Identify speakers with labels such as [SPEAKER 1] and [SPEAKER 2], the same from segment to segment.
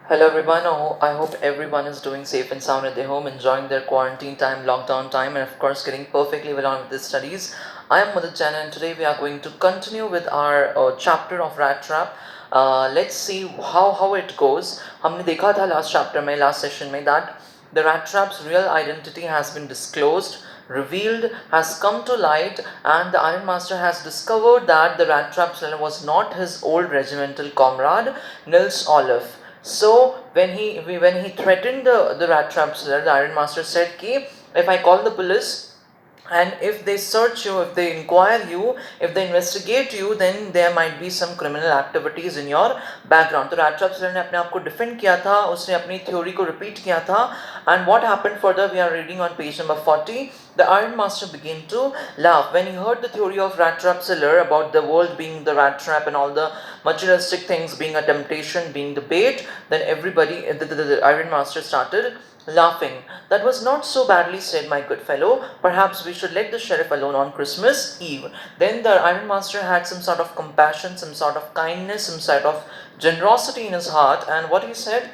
[SPEAKER 1] Hello everyone. I hope everyone is doing safe and sound at their home, enjoying their quarantine time, lockdown time, and of course getting perfectly well on with their studies. I am Madhu Chen, and today we are going to continue with our chapter of Rat Trap. Let's see how it goes. हमने देखा था last chapter में, last session में, that the rat trap's real identity has been disclosed, revealed, has come to light, and the Iron Master has discovered that the rat trap seller was not his old regimental comrade, Nils Olaf. So when he threatened the rat trap seller, the Iron Master said कि if I call the police and if they search you, if they inquire you, if they investigate you, then there might be some criminal activities in your background. तो rat trap seller ने अपने आप को defend किया था, उसने अपनी theory को रिपीट किया था. And what happened further, we are reading on page number 40. The Iron Master began to laugh when he heard the theory of rat trap seller about the world being the rat trap and all the materialistic things being a temptation, being the bait. Then everybody, the Iron Master started laughing. That was not so badly said, my good fellow. Perhaps we should let the sheriff alone on Christmas Eve. Then the Iron Master had some sort of compassion, some sort of kindness, some sort of generosity in his heart, and what he said,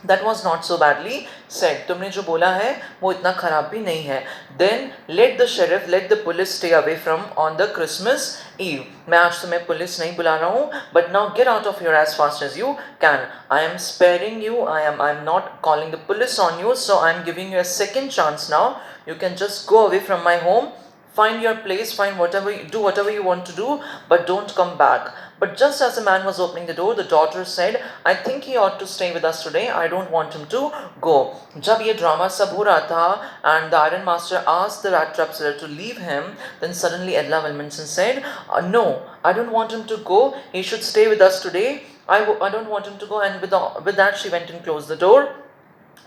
[SPEAKER 1] that was not so badly said. तुमने जो बोला है वो इतना खराब भी नहीं है. Then let the sheriff, let the police stay away from on the Christmas Eve. मैं आज तुम्हें पुलिस नहीं बुला रहा हूँ, but now get out of here as fast as you can. I am sparing you. I'm not calling the police on you, so I'm giving you a second chance now. You can just go away from my home. Find your place, do whatever you want to do, but don't come back. But just as the man was opening the door, the daughter said, I think he ought to stay with us today. I don't want him to go. जब ये drama सब हो रहा था and the Iron Master asked the rat trap seller to leave him, then suddenly Edla Wilmington said, no, I don't want him to go. He should stay with us today. I don't want him to go. And with that she went and closed the door.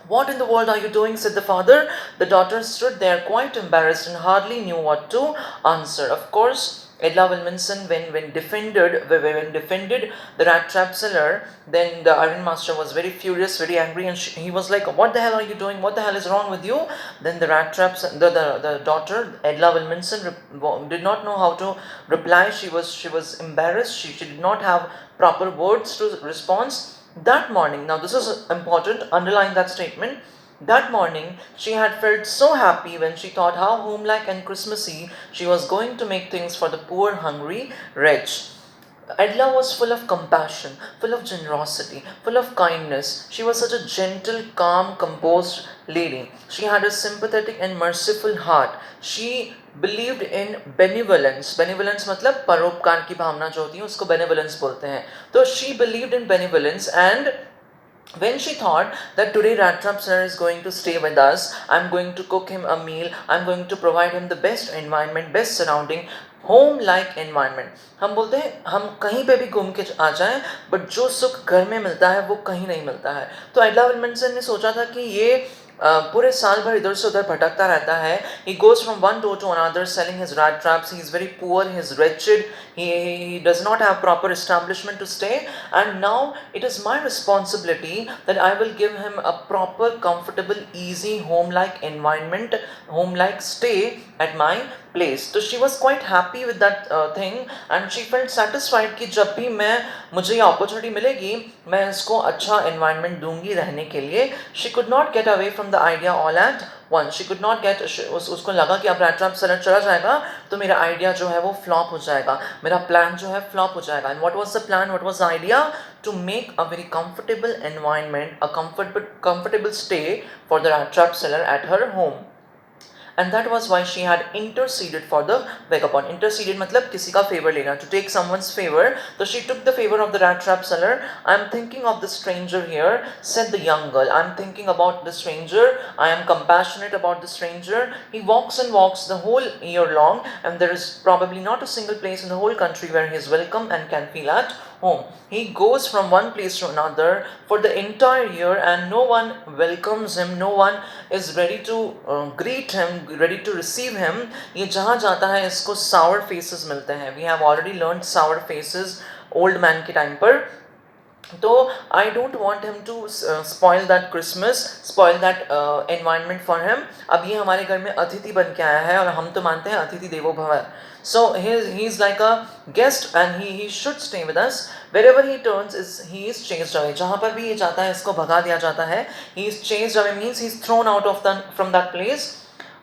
[SPEAKER 1] What in the world are you doing? Said the father. The daughter stood there quite embarrassed and hardly knew what to answer. Of course, Edla Wilmington, when defended the rat trap seller, then the Iron Master was very furious, very angry, and he was like, "What the hell are you doing? What the hell is wrong with you?" Then the rat trap, the daughter Edla Wilmington did not know how to reply. She was embarrassed. She did not have proper words to respond. That morning, now this is important, underline that statement. That morning, she had felt so happy when she thought how homelike and Christmassy she was going to make things for the poor, hungry wretch. Edla was full of compassion, full of generosity, full of kindness. She was such a gentle, calm, composed lady. She had a sympathetic and merciful heart. She believed in benevolence. Benevolence मतलब परोपकार की भावना जो होती है उसको benevolence बोलते हैं. तो she believed in benevolence, and when she thought that today Rat Trap sir is going to stay with us, I'm going to cook him a meal, I'm going to provide him the best environment, best surrounding, home like environment. हम बोलते हैं हम कहीं पे भी घूम के आ जाएं, बट जो सुख घर में मिलता है वो कहीं नहीं मिलता है. तो एडला विल्मनसन ने सोचा था कि ये पूरे साल भर इधर से उधर भटकता रहता है. He goes from one door to another selling his rat traps. He is very poor, he is wretched, he does not have proper establishment to stay, and now it is my responsibility that I will give him a proper, comfortable, easy, home-like environment, home-like stay at my place. So she was quite happy with that thing, and she felt satisfied कि जब भी मुझे ये opportunity मिलेगी मैं इसको अच्छा environment दूंगी रहने के लिए. She could not get away from the idea all at once. She could not get उसको लगा कि अब rat trap seller चला जाएगा तो मेरा idea जो है वो flop हो जाएगा, मेरा plan जो है flop हो जाएगा. And what was the plan? What was the idea? To make a very comfortable environment, a comfortable stay for the rat trap seller at her home. And that was why she had interceded for the vagabond. Interceded मतलब किसी का favor लेना, to take someone's favor. So she took the favor of the rat trap seller. I'm thinking of the stranger here, said the young girl. I'm thinking about the stranger. I am compassionate about the stranger. He walks and walks the whole year long, and there is probably not a single place in the whole country where he is welcome and can feel at home. He goes from one place to another for the entire year, and no one welcomes him, no one is ready to greet him, ready to receive him. ये जहाँ जाता है इसको sour faces मिलते हैं. We have already learned sour faces old man के time पर. तो I don't want him to spoil that Christmas, spoil that environment for him. अब ये हमारे घर में अतिथि बन के आया है और हम तो मानते हैं अतिथि देवो भव. So he is like a guest and he should stay with us. Wherever he turns he is chased away. जहाँ पर भी ये जाता है इसको भगा दिया जाता है. He is chased away means he is thrown out of from that place.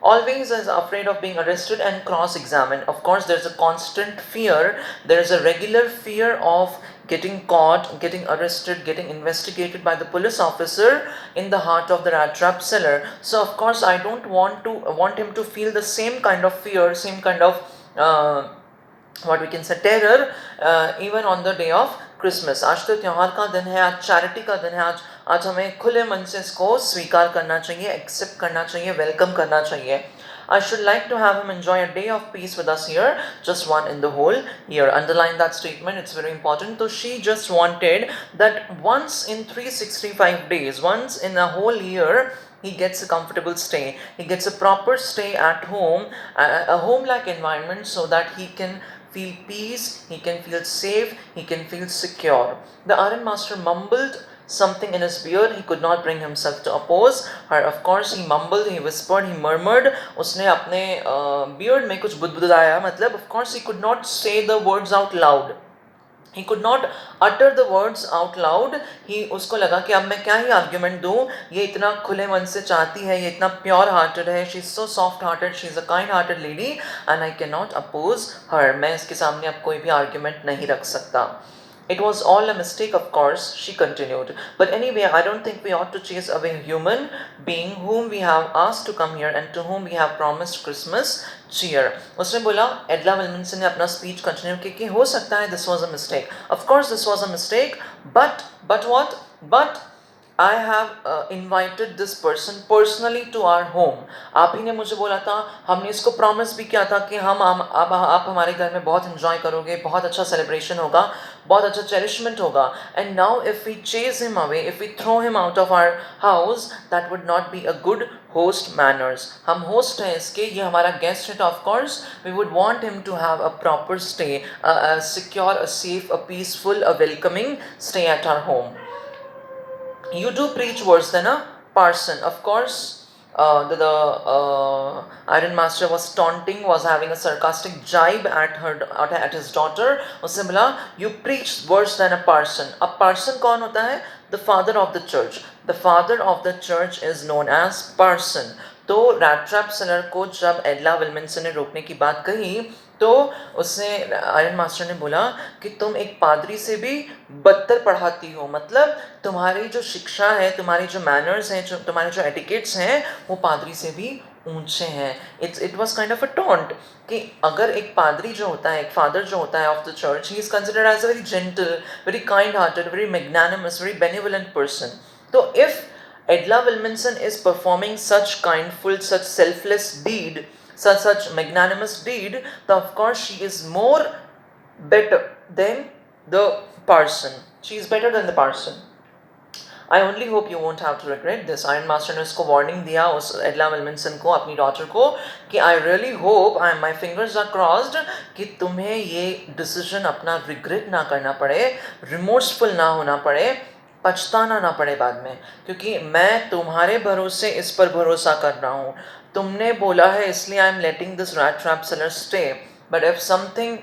[SPEAKER 1] Always is afraid of being arrested and cross-examined. Of course, there's a constant fear. There is a regular fear of getting caught, getting arrested, getting investigated by the police officer in the heart of the rat trap seller. So, of course, I don't want him to feel the same kind of fear, same kind of what we can say terror even on the day of Christmas. आज तो त्यौहार का दिन है, आज charity का दिन है, आज हमें खुले मन से इसको स्वीकार करना चाहिए, एक्सेप्ट करना चाहिए, वेलकम करना चाहिए. I should like to have him enjoy a day of peace with us here, just one in the whole year. Underline that statement, it's very important. So she just wanted that once in 365 days, once in a whole year, he gets a comfortable stay. He gets a proper stay at home, a home-like environment, so that he can feel peace, he can feel safe, he can feel secure. The Iron Master mumbled something in his beard. He could not bring himself to oppose her. Of course, he mumbled, he whispered, he murmured. उसने अपने beard में कुछ बुदबुदाया. मतलब, of course, he could not say the words out loud. He could not utter the words out loud. उसको लगा कि अब मैं क्या ही आर्ग्यूमेंट दूँ, ये इतना खुले मन से चाहती है, ये इतना प्योर हार्टेड है, she is so soft hearted, she is a kind hearted lady and I can not oppose her. मैं इसके सामने अब कोई भी आर्ग्यूमेंट नहीं रख सकता. It was all a mistake, of course, she continued. But anyway, I don't think we ought to chase away a human being whom we have asked to come here and to whom we have promised Christmas cheer. उसने बोला, एडला विल्मनसन ने अपना speech continue किया कि हो सकता है this was a mistake. Of course, this was a mistake, but what? But I have invited this person personally to our home. आप ही ने मुझे बोला था, हमने इसको प्रॉमिस भी किया था कि हम अब आप हमारे घर में बहुत enjoy करोगे, बहुत अच्छा celebration होगा, बहुत अच्छा cherishment होगा. And now if we chase him away, if we throw him out of our house, that would not be a good host manners. हम host हैं इसके, ये हमारा guest है, तो of course we would want him to have a proper stay, a secure, a safe, a peaceful, a welcoming stay at our home. You do preach worse than a parson. Of course, the Iron Master was taunting, was having a sarcastic jibe at his daughter. उसने बोला, you preach worse than a parson. A parson कौन होता है? The father of the church. The father of the church is known as parson. तो rat trap seller को जब एडला विल्मनसन ने रोकने की बात कही, तो उसने आयरन मास्टर ने बोला कि तुम एक पादरी से भी बदतर पढ़ाती हो. मतलब तुम्हारी जो शिक्षा है, तुम्हारी जो मैनर्स हैं, तुम्हारे जो एटिकेट्स हैं, वो पादरी से भी ऊंचे हैं. It was kind of a taunt कि अगर एक पादरी जो होता है, एक फादर जो होता है of the church, he is considered as a very gentle, very kind hearted, very magnanimous, very benevolent person. तो if Edla Wilmanson is performing such kindful, such selfless deed, such magnanimous deed, then of course she is more better than the parson. She is better than the parson. I only hope you won't have to regret this. Iron Master ने उसको warning दिया, उस एडला विल्मनसन को, अपनी daughter को, कि I really hope, my fingers are crossed, कि तुम्हें ये decision अपना regret ना करना पड़े, remorseful ना होना पड़े, पछताना ना पड़े बाद में, क्योंकि मैं तुम्हारे भरोसे इस पर भरोसा कर रहा हूँ. तुमने बोला है इसलिए I am letting this rat trap seller stay. But if something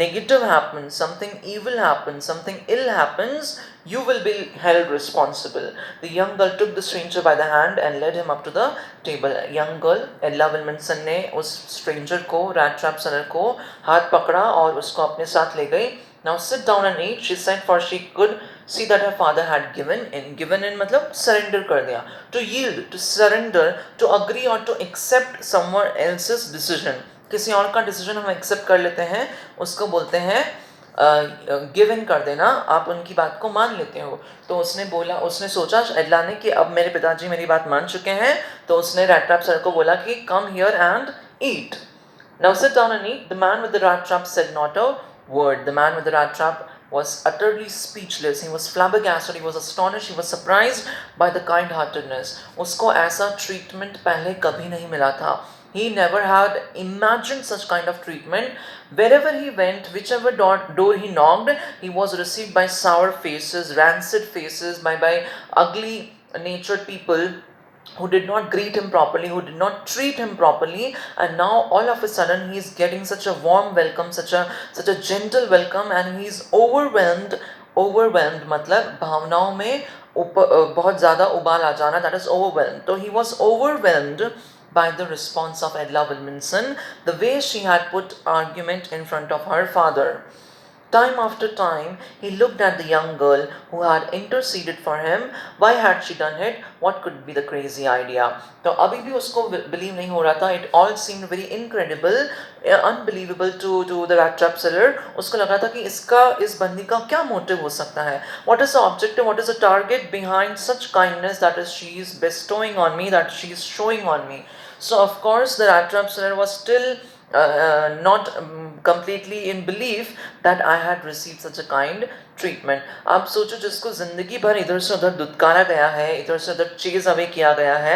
[SPEAKER 1] negative happens, something evil happens, something ill happens, you will be held responsible. The young girl took the stranger by the hand and led him up to the table. Young girl, Edla Wilmanson ने उस stranger को, rat trap seller को हाथ पकड़ा और उसको अपने साथ ले गई. Now sit down and eat, she said, for she could see that her father had given in. Given in मतलब surrender कर दिया. To yield, to surrender, to agree or to accept someone else's decision. किसी और का decision हम accept कर लेते हैं, उसको बोलते हैं गिव इन कर देना, आप उनकी बात को मान लेते हो. तो उसने बोला, उसने सोचा एडला ने कि अब मेरे पिताजी मेरी बात मान चुके हैं, तो उसने रैट ट्रैप सर को बोला कि come here and eat. Now sit down and eat. The man with the rat trap said not a word. The man with the rat trap was utterly speechless. He was flabbergasted. He was astonished. He was surprised by the kind-heartedness. उसको ऐसा treatment पहले कभी नहीं मिला था. He never had imagined such kind of treatment. Wherever he went, whichever door he knocked, he was received by sour faces, rancid faces, by ugly natured people who did not greet him properly, who did not treat him properly, and now all of a sudden he is getting such a warm welcome, such a gentle welcome, and he is overwhelmed मतलब भावनाओं में बहुत ज़्यादा उबाल आ जाना, that is overwhelmed. So he was overwhelmed by the response of Edla Wilkinson, the way she had put argument in front of her father. Time after time, he looked at the young girl who had interceded for him. Why had she done it? What could be the crazy idea? तो अभी भी उसको believe नहीं हो रहा था. It all seemed very incredible, unbelievable to the rat trap seller. उसको लग रहा था कि इस बंदी का क्या motive हो सकता है? What is the objective? What is the target behind such kindness that is she is bestowing on me, that she is showing on me? So of course the rat trap seller was still not completely in belief that I had received such a kind treatment. आप सोचो जिसको जिंदगी भर इधर से उधर दुत्कारा गया है, इधर से उधर चेज अवे किया गया है,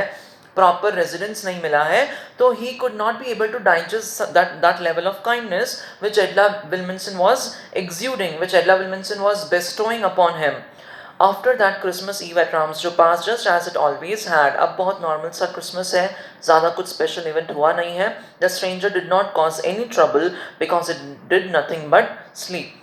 [SPEAKER 1] proper residence नहीं मिला है, तो he could not be able to digest that level of kindness which Edla Wilkinson was exuding, which Edla Wilkinson was bestowing upon him. After that Christmas Eve at Ramsjo passed just as it always had. अब बहुत normal सा Christmas है, ज़्यादा कुछ special event हुआ नहीं है. The stranger did not cause any trouble because it did nothing but sleep.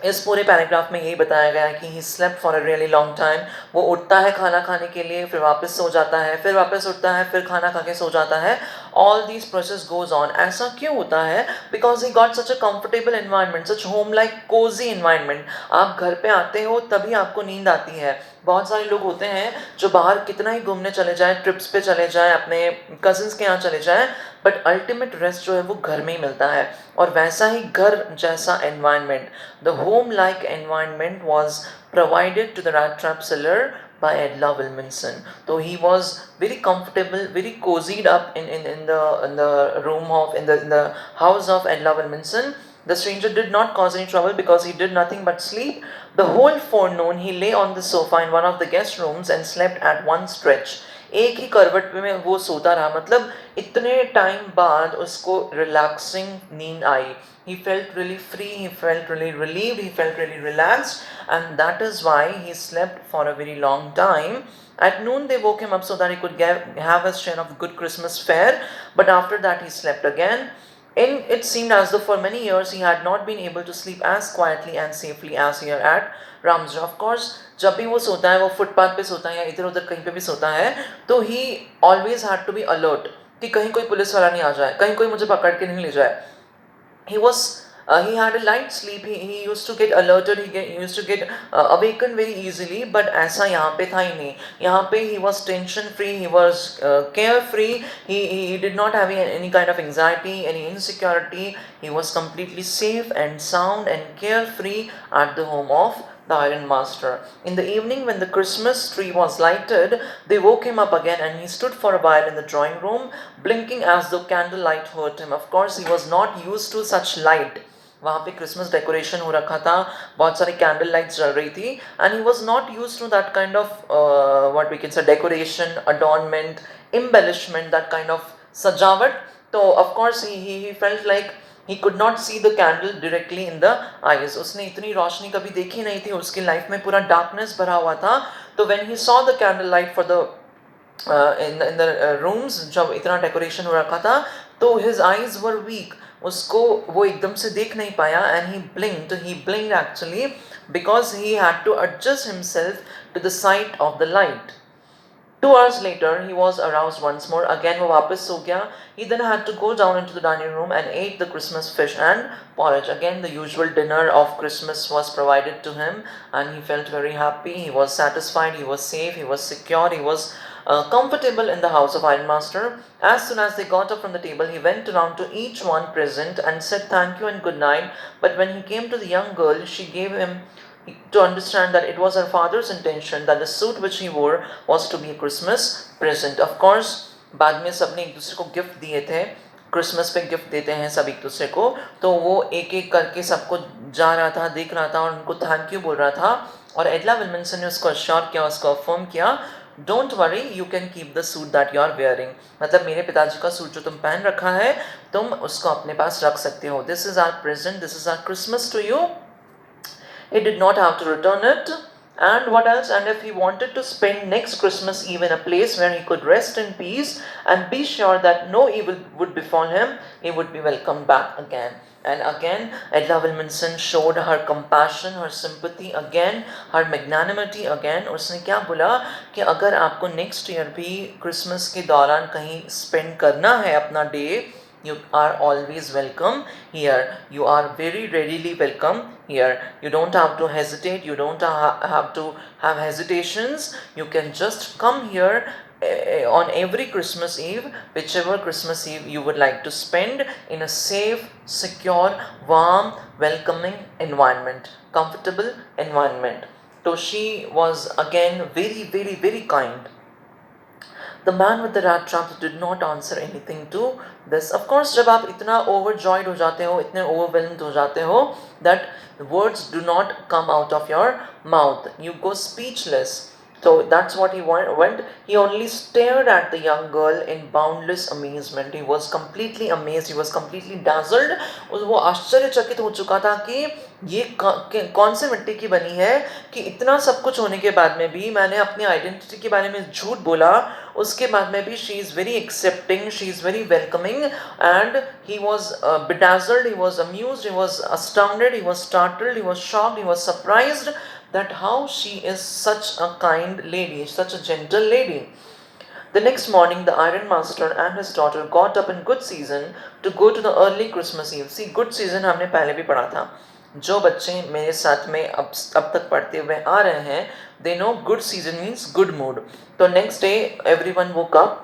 [SPEAKER 1] इस पूरे पैराग्राफ में यही बताया गया है कि he slept for a really long time. वो उठता है खाना खाने के लिए, फिर वापस सो जाता है, फिर वापस उठता है, फिर खाना खा के सो जाता है. All these process goes on. ऐसा क्यों होता है? Because he got such a comfortable environment, such home like cozy environment. आप घर पे आते हो तभी आपको नींद आती है. बहुत सारे लोग होते हैं जो बाहर कितना ही घूमने चले जाएं, ट्रिप्स पे चले जाएं, अपने कजिन्स के यहाँ चले जाएं, बट अल्टीमेट रेस्ट जो है वो घर में ही मिलता है. और वैसा ही घर जैसा environment, the home like environment was provided to the rat trap seller by Edla Wilkinson. So he was very comfortable, very cozied up in the room of in the house of Edla Wilkinson. The stranger did not cause any trouble because he did nothing but sleep. The whole forenoon he lay on the sofa in one of the guest rooms and slept at one stretch. एक ही करवट में वो सोता रहा, मतलब इतने time बाद उसको रिलैक्सिंग नींद आई. He felt really free, he felt really relieved, he felt really relaxed, and that is why he slept for a very long time. At noon they woke him up so that he could have his share of good Christmas fare, but after that he slept again. It seemed as though for many years he had not been able to sleep as quietly and safely as here at Ramsjo. Of course, जब भी वो सोता है, वो footpath पे सोता है या इधर उधर कहीं पे भी सोता है, तो he always had to be alert कि कहीं कोई पुलिस वाला नहीं आ जाए, कहीं कोई मुझे पकड़ के नहीं ले जाए. He had a light sleep. He used to get alerted. He used to get awakened very easily. But ऐसा यहाँ पे था ही नहीं. यहाँ पे he was tension free. He was carefree. He did not have any kind of anxiety, any insecurity. He was completely safe and sound and carefree at the home of the Iron Master. In the evening, when the Christmas tree was lighted, they woke him up again, and he stood for a while in the drawing room, blinking as though candlelight hurt him. Of course, he was not used to such light. वहाँ पे Christmas decoration हो रखा था, बहुत सारी candle lights जल रही थी, and he was not used to that kind of what we can say decoration, adornment, embellishment, that kind of सजावट. तो of course he felt like he could not see the candle directly in the eyes. उसने इतनी रोशनी कभी देखी नहीं थी, उसकी life में पूरा डार्कनेस भरा हुआ था. तो when he saw the candle light for the in the rooms, जब इतना डेकोरेशन हो रखा था, तो his eyes were weak. उसको वो एकदम से देख नहीं पाया, and he blinked actually because he had to adjust himself to the sight of the light. 2 hours later, he was aroused once more. Again, वो वापस सो गया. He then had to go down into the dining room and ate the Christmas fish and porridge. Again, the usual dinner of Christmas was provided to him, and he felt very happy. He was satisfied. He was safe. He was secure. He was comfortable in the house of Iron Master. As soon as they got up from the table, he went around to each one present and said thank you and good night. But when he came to the young girl, she gave him to understand that it was her father's intention that the suit which he wore was to be a Christmas present. Of course, बाद में सबने एक दूसरे को gift दिए थे. Christmas पे gift देते हैं सब एक दूसरे को, तो वो एक एक करके सबको जा रहा था, देख रहा था और उनको थैंक यू बोल रहा था. और एडला विल्किंसन ने उसको अश्योर किया, उसको अफर्म किया, don't worry, you can keep the suit that you are wearing, मतलब मेरे पिताजी का सूट जो तुम पहन रखा है तुम उसको अपने पास रख सकते हो. This is our present, this is our Christmas to you. He did not have to return it. And what else? And if he wanted to spend next Christmas Eve in a place where he could rest in peace and be sure that no evil would befall him, he would be welcomed back again. And again, Edla Wilmanson showed her compassion, her sympathy again, her magnanimity again. उसने क्या बोला कि अगर आपको next year भी Christmas के दौरान कहीं spend करना है अपना day, you are always welcome here. You are very readily welcome here. You don't have to hesitate, you don't have to have hesitations. You can just come here on every Christmas Eve, whichever Christmas Eve you would like to spend, in a safe, secure, warm, welcoming environment, comfortable environment. So she was again very, very, very kind. The man with the rat traps did not answer anything to this. Of course, जब आप इतना overjoyed हो जाते हो, इतने overwhelmed हो जाते हो, that words do not come out of your mouth. You go speechless. So that's what he went. He only stared at the young girl in boundless amazement. He was completely amazed. He was completely dazzled. वो आश्चर्यचकित हो चुका था कि ये कौन से मिट्टी की बनी है कि इतना सब कुछ होने के बाद में भी मैंने अपनी आइडेंटिटी के बारे में झूठ बोला, उसके बाद में भी she is very accepting, she is very welcoming. And he was bedazzled, he was amused, he was astounded, he was startled, he was shocked, he was surprised that how she is such a kind lady, such a gentle lady. The next morning, the iron master and his daughter got up in good season to go to the early Christmas Eve. See, good season हमने पहले भी पढ़ा था. जो बच्चे मेरे साथ में अब तक पढ़ते हुए आ रहे हैं, they know good season means good mood. तो next day, everyone woke up.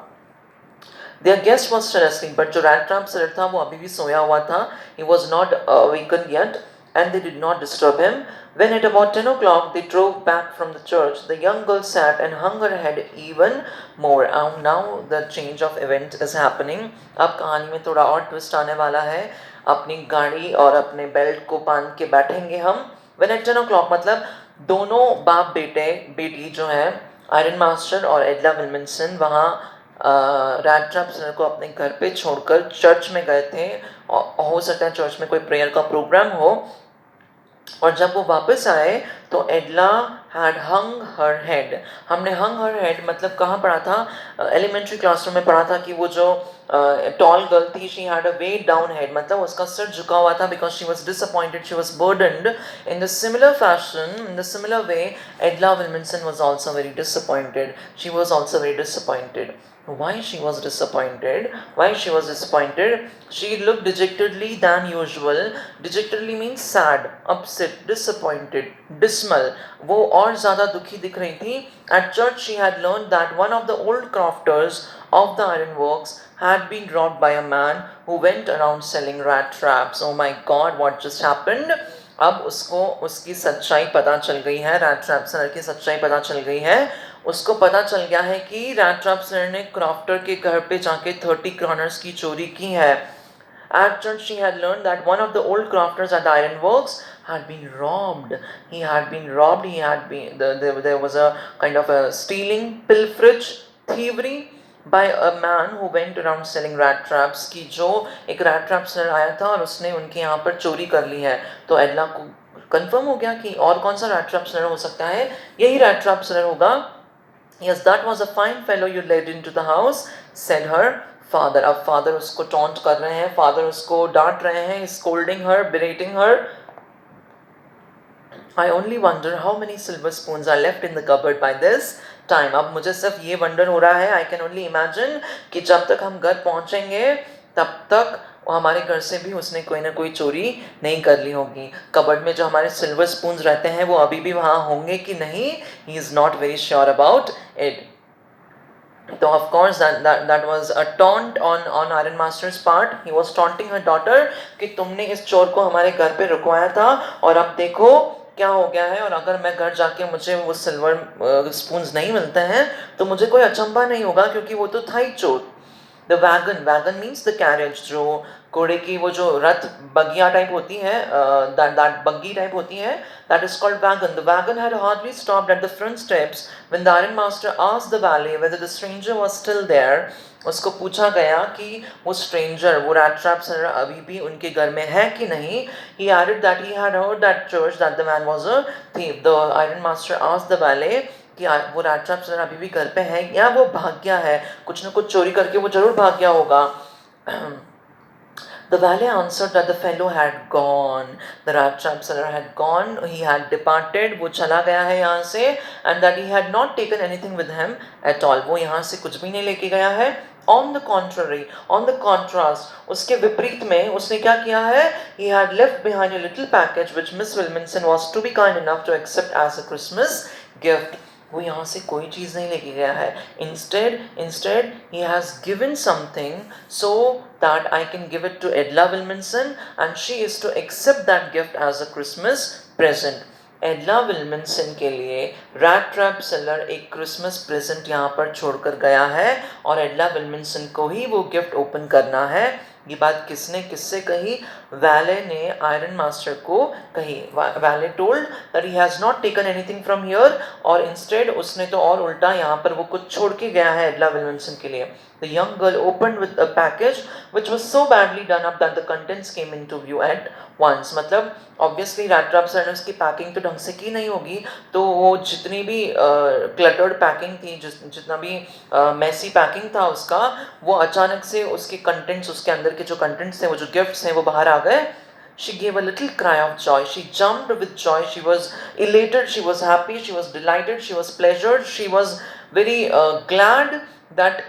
[SPEAKER 1] Their guest was still asleep, but जो rat trap sir था वो अभी भी सोया हुआ था. He was not awakened yet, and they did not disturb him. When at about 10 o'clock they drove back from the church, the young girl sat and hung her head even more. And now the change of event is happening. अब कहानी में थोड़ा और twist आने वाला है. अपनी गाड़ी और अपने बेल्ट को बांध के बैठेंगे हम. When at 10 o'clock मतलब दोनों बाप बेटी जो है आयरन मास्टर और एडला विल्मनसन वहाँ रैट ट्रैप सर को अपने घर पे छोड़कर चर्च में गए थे. हो सकता है चर्च में कोई प्रेयर का प्रोग्राम हो. और जब वो वापस आए तो एडला हैड हंग हर हेड. हमने हंग हर हेड मतलब कहाँ पढ़ा था? एलिमेंट्री क्लासरूम में पढ़ा था कि वो जो टॉल गर्ल थी, she had a way down head, मतलब उसका सिर झुका हुआ था because she was disappointed, she was burdened. In the similar fashion, in the similar way, Edla Willmansson was also very disappointed. She was also very disappointed. Why she was disappointed? Why she was disappointed? She looked dejectedly than usual. Dejectedly means sad, upset, disappointed, dismal. वो और ज़्यादा दुखी दिख रही थी. At church she had learned that one of the old crofters of the ironworks had been robbed by a man who went around selling rat traps. Oh my God, what just happened? अब उसको उसकी सच्चाई पता चल गई है, rat trap sir की सच्चाई पता चल गई है. उसको पता चल गया है कि रैट ट्रैप सर ने क्रॉफ्टर के घर पे जाके 30 कॉर्नर्स की चोरी की है. At church she had learned that one of the old crofters at the ironworks had been robbed. He had been robbed. He had been there was a kind of a stealing, pilferage, thievery by a man who went around selling rat traps. कि जो एक rat trap sir आया था और उसने उनके यहाँ पर चोरी कर ली है. तो एडला को कंफर्म हो गया कि और कौन सा rat trap सर हो सकता है, यही rat trap सर होगा. Yes, that was a fine fellow you led into the house, said her father. अब father उसको taunt कर रहे हैं, father उसको डांट रहे हैं, scolding her, berating her. I only wonder how many silver spoons are left in the cupboard by this time. अब मुझे सिर्फ ये वंडर हो रहा है, I can only imagine कि जब तक हम घर पहुंचेंगे तब तक हमारे घर से भी उसने कोई ना कोई चोरी नहीं कर ली होगी. कबर्ड में जो हमारे सिल्वर स्पून्स रहते हैं वो अभी भी वहाँ होंगे कि नहीं, he is not very sure about it. So of course that was a taunt on Iron Master's part. He was taunting her daughter कि तुमने इस चोर को हमारे घर पे रुकवाया था और अब देखो क्या हो गया है. और अगर मैं घर जाके मुझे वो सिल्वर स्पून्स नहीं मिलते हैं तो मुझे कोई अचंभा नहीं होगा क्योंकि वो तो था ही चोर. The wagon means the carriage. जो घोड़े की वो जो रथ बगिया टाइप होती है, दैट बग्गी टाइप होती है, that is called wagon. The wagon had hardly stopped at the front steps when the iron master asked the valet whether the stranger was still there. उसको पूछा गया कि वो स्ट्रेंजर, वो रैट ट्रैप सेलर अभी भी उनके घर में है कि नहीं. He added that he had heard that church that the man was a thief. The iron master asked the valet कि वो रैट ट्रैप सेलर अभी भी घर पे है या वो भाग गया है, कुछ ना कुछ चोरी करके वो जरूर भाग गया होगा. The valet answered that the fellow had gone. The rat trap seller had gone. He had departed. वो चला गया है यहाँ से. And that he had not taken anything with him at all. वो यहाँ से कुछ भी नहीं लेके गया है. On the contrary, on the contrast, उसके विपरीत में उसने क्या किया है? He had left behind a little package which Miss Wilminson was to be kind enough to accept as a Christmas gift. वो यहाँ से कोई चीज़ नहीं लेके गया है. Instead, he has given something so that I can give it to Edla Wilminson and she is to accept that gift as a Christmas present. एडला विल्मिनसन के लिए रैट ट्रैप सेलर एक क्रिसमस प्रेजेंट यहाँ पर छोड़कर गया है और एडला विल्मिनसन को ही वो गिफ्ट ओपन करना है. ये बात किससे कही? वैले ने आयरन मास्टर को कही. वैले told that he has not taken anything from here, और इंस्टेड उसने तो और उल्टा यहाँ पर वो कुछ छोड़ के गया है एडला विल्मिनसन के लिए. The young girl opened with a package which was so badly done up that the contents came into view at once. मतलब obviously रैट ट्रैप सेलर ने उसकी पैकिंग तो ढंग से की नहीं होगी, तो वो जितनी भी क्लटर्ड पैकिंग थी, जितना भी मैसी पैकिंग था उसका, वो अचानक से उसके कंटेंट्स, उसके अंदर के जो कंटेंट्स थे, वो जो गिफ्ट्स हैं, वो बाहर आ गए. She gave a little cry of joy. She jumped with joy. She was elated. She was happy. She was delighted. She was pleasured. She was very glad that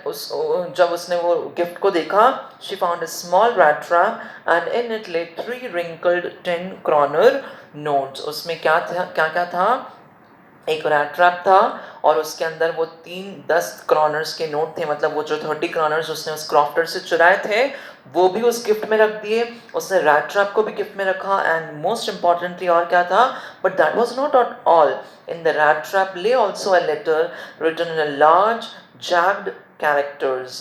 [SPEAKER 1] जब उसने वो गिफ्ट को देखा. She found a small rat trap and in it lay 3 wrinkled 10 kroner notes. उसमें क्या था? एक rat trap था और उसके अंदर वो 10 क्रॉनर्स के नोट थे. मतलब वो जो 30 क्रॉनर्स उसने उस क्रॉफ्टर से चुराए थे, वो भी उस गिफ्ट में रख दिए. उसने रैट ट्रैप को भी गिफ्ट में रखा. एंड मोस्ट इम्पॉर्टेंटली और क्या था? But that was not all. In the rat trap lay also a letter written in a large jagged characters.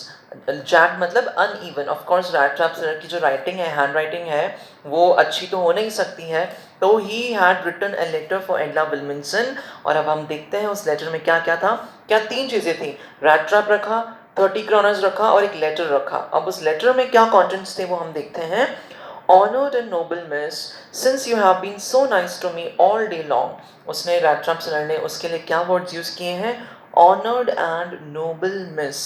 [SPEAKER 1] Jag मतलब uneven. Of course rat trap seller की जो राइटिंग है, hand writing है, वो अच्छी तो हो नहीं सकती है. तो he had written a letter for Edla Willmansson. और अब हम देखते हैं उस लेटर में क्या क्या था. क्या 3 चीज़ें थी? रैट ट्रैप रखा, 30 क्रॉनर्स रखा और एक लेटर रखा. अब उस लेटर में क्या कॉन्टेंट्स थे वो हम देखते हैं. Honored and noble miss, since you have been so nice to me all day long. उसने रैट ट्रैप सेलर ने उसके लिए क्या वर्ड्स यूज़ किए हैं? Honored and noble miss.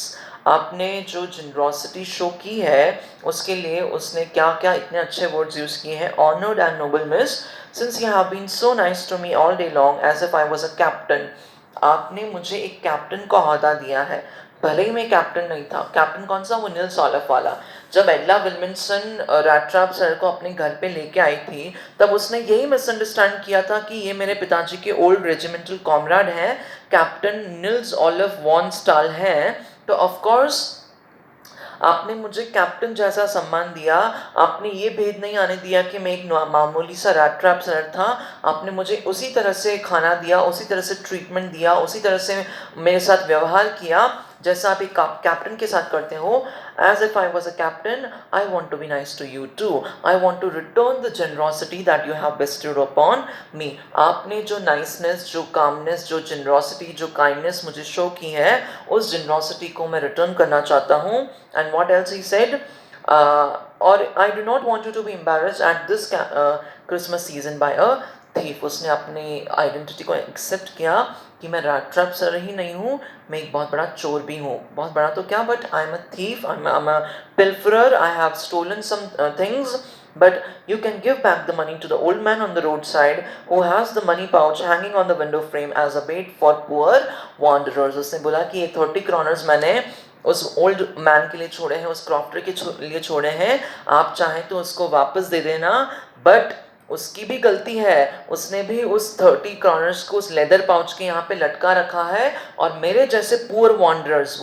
[SPEAKER 1] आपने जो जनरॉसिटी शो की है उसके लिए उसने क्या क्या इतने अच्छे वर्ड्स यूज़ किए हैं. Honored and noble miss, since you have been so nice to me all day long as if I was a captain. आपने मुझे एक कैप्टन का ओहदा दिया है, भले ही मैं कैप्टन नहीं था. कैप्टन कौन सा? वो नील्स ऑलिफ वाला. जब एडला विल्मिनसन रैट ट्रैप सेलर को अपने घर पे लेके आई थी, तब उसने यही मिसअंडरस्टैंड किया था कि ये मेरे पिताजी के ओल्ड रेजिमेंटल कॉमरेड हैं, कैप्टन नील्स ऑलिफ वॉन स्टाल हैं. तो ऑफ कोर्स आपने मुझे कैप्टन जैसा सम्मान दिया. आपने ये भेद नहीं आने दिया कि मैं एक मामूली सा रैट ट्रैप सेलर था. आपने मुझे उसी तरह से खाना दिया, उसी तरह से ट्रीटमेंट दिया, उसी तरह से मेरे साथ व्यवहार किया जैसा आप एक कैप्टन के साथ करते हो. As if I was a captain, I want to be nice to you too. I want to return the generosity that you have bestowed upon me. आपने जो niceness, जो calmness, जो generosity, जो kindness मुझे show की है, उस generosity को मैं return करना चाहता हूँ. And what else he said? Or I do not want you to be embarrassed at this Christmas season by a thief. उसने अपनी आइडेंटिटी को एक्सेप्ट किया कि मैं रैट ट्रैप सेलर ही नहीं हूँ, मैं एक बहुत बड़ा चोर भी हूँ. बहुत बड़ा तो क्या, but I am a thief, I am a pilferer, I have stolen some things. But you can give back the money to the old man on the roadside who has the money pouch hanging on the window frame as a bait for poor wanderers. उसने बोला कि ये 30 क्रॉनर्स मैंने उस old man के लिए छोड़े हैं, उस क्रॉफ्टर के लिए छोड़े हैं. आप चाहें तो उसको वापस दे देना. बट उसकी भी गलती है, उसने भी उस 30 क्रॉनर्स को उस लेदर पाउच के यहाँ पे लटका रखा है. और मेरे जैसे पुअर वॉन्डरर्स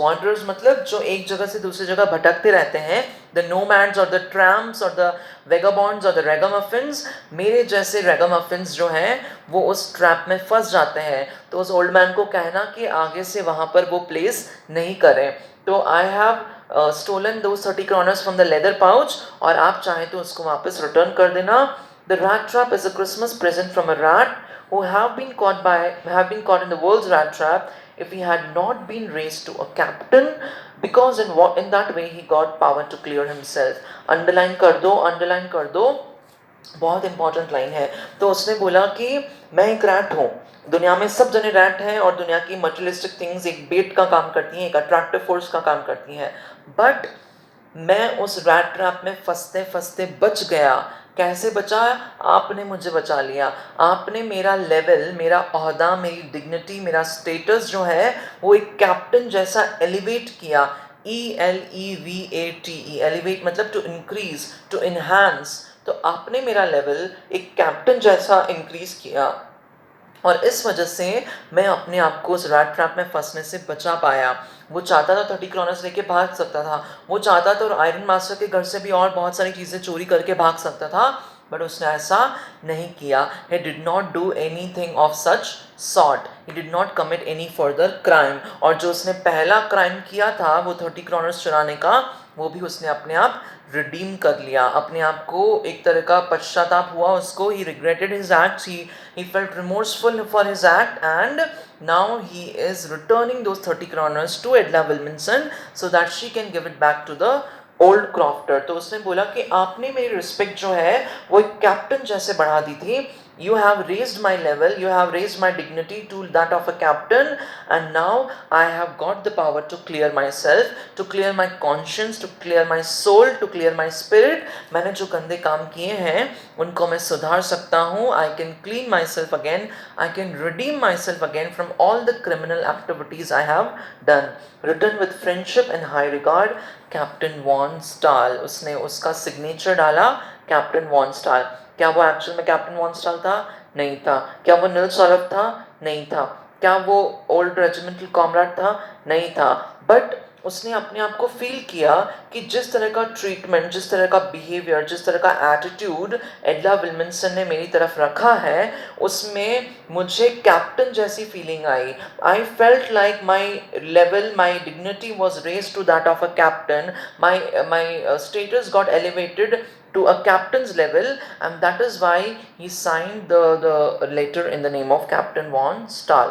[SPEAKER 1] मतलब जो एक जगह से दूसरी जगह भटकते रहते हैं, द नोमैड्स और द ट्रैम्प्स और द वेगाबॉन्ड्स और द रेगामफिन्स, मेरे जैसे रेगामफिन्स जो हैं वो उस ट्रैप में फंस जाते हैं. तो उस ओल्ड मैन को कहना कि आगे से वहाँ पर वो प्लेस नहीं करें. तो I have stolen those 30 kroners from the leather pouch, और आप चाहें तो उसको वापस रिटर्न कर देना. द rat trap is a Christmas present from a rat who have been caught in the world's rat trap if he had not been raised to a captain, because in that way he got power to clear himself. Underline कर दो, underline कर दो, बहुत important line है. तो उसने बोला कि मैं एक रैट हूँ, दुनिया में सब जने रैट हैं, और दुनिया की मटेरियलिस्टिक थिंग्स एक बेट का काम करती हैं, एक अट्रैक्टिव फोर्स का काम करती हैं, बट मैं उस रैट ट्रैप में फंसते फंसते बच गया. कैसे बचा? आपने मुझे बचा लिया. आपने मेरा लेवल, मेरा ओहदा, मेरी डिग्निटी, मेरा स्टेटस जो है वो एक कैप्टन जैसा एलिवेट किया. ELEVATE, एलिवेट मतलब टू इंक्रीज, टू इनहांस. तो आपने मेरा लेवल एक कैप्टन जैसा इंक्रीज किया, और इस वजह से मैं अपने आप को उस रैट ट्रैप में फंसने से बचा पाया. वो चाहता था 30 kroners लेके भाग सकता था, वो चाहता था और आयरन मास्टर के घर से भी और बहुत सारी चीज़ें चोरी करके भाग सकता था, बट उसने ऐसा नहीं किया. he did not do anything of such sort, he did not commit any further crime. और जो उसने पहला क्राइम किया था वो 30 kroners चुराने का, वो भी उसने अपने आप रिडीम कर लिया. अपने आप को एक तरह का पश्चाताप हुआ उसको. he regretted his acts, he felt remorseful for his act, and now he is returning those 30 kroners to Edla Williamson so that she can give it back to the old crofter. तो उसने बोला कि आपने मेरी respect जो है वो एक कैप्टन जैसे बढ़ा दी थी. You have raised my level, you have raised my dignity to that of a captain, and now I have got the power to clear myself, to clear my conscience, to clear my soul, to clear my spirit. मैंने जो गंदे काम किए हैं उनको मैं सुधार सकता हूँ. I can clean myself again, I can redeem myself again from all the criminal activities I have done. Written with friendship and high regard, captain von Stahl. उसने उसका सिग्नेचर डाला, कैप्टन वॉन स्टाल. क्या वो actual में captain von stall था? नहीं था. क्या वो निल्स ओलफ था? नहीं था. क्या वो ओल्ड रेजिमेंटल कॉमरेड था? नहीं था. बट उसने अपने आप को फील किया कि जिस तरह का ट्रीटमेंट, जिस तरह का बिहेवियर, जिस तरह का एटीट्यूड एडला विल्मनसन ने मेरी तरफ रखा है, उसमें मुझे कैप्टन जैसी फीलिंग आई. I felt like my level, my dignity was raise to that of a captain. My status got elevated to a captain's level, and that is why he signed the letter in the name of Captain von Stahl.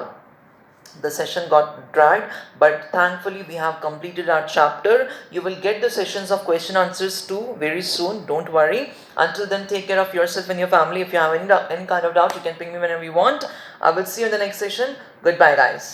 [SPEAKER 1] The session got dragged, but thankfully we have completed our chapter. You will get the sessions of question answers too very soon, don't worry. Until then, take care of yourself and your family. If you have any kind of doubt, you can ping me whenever you want. I will see you in the next session. Goodbye guys.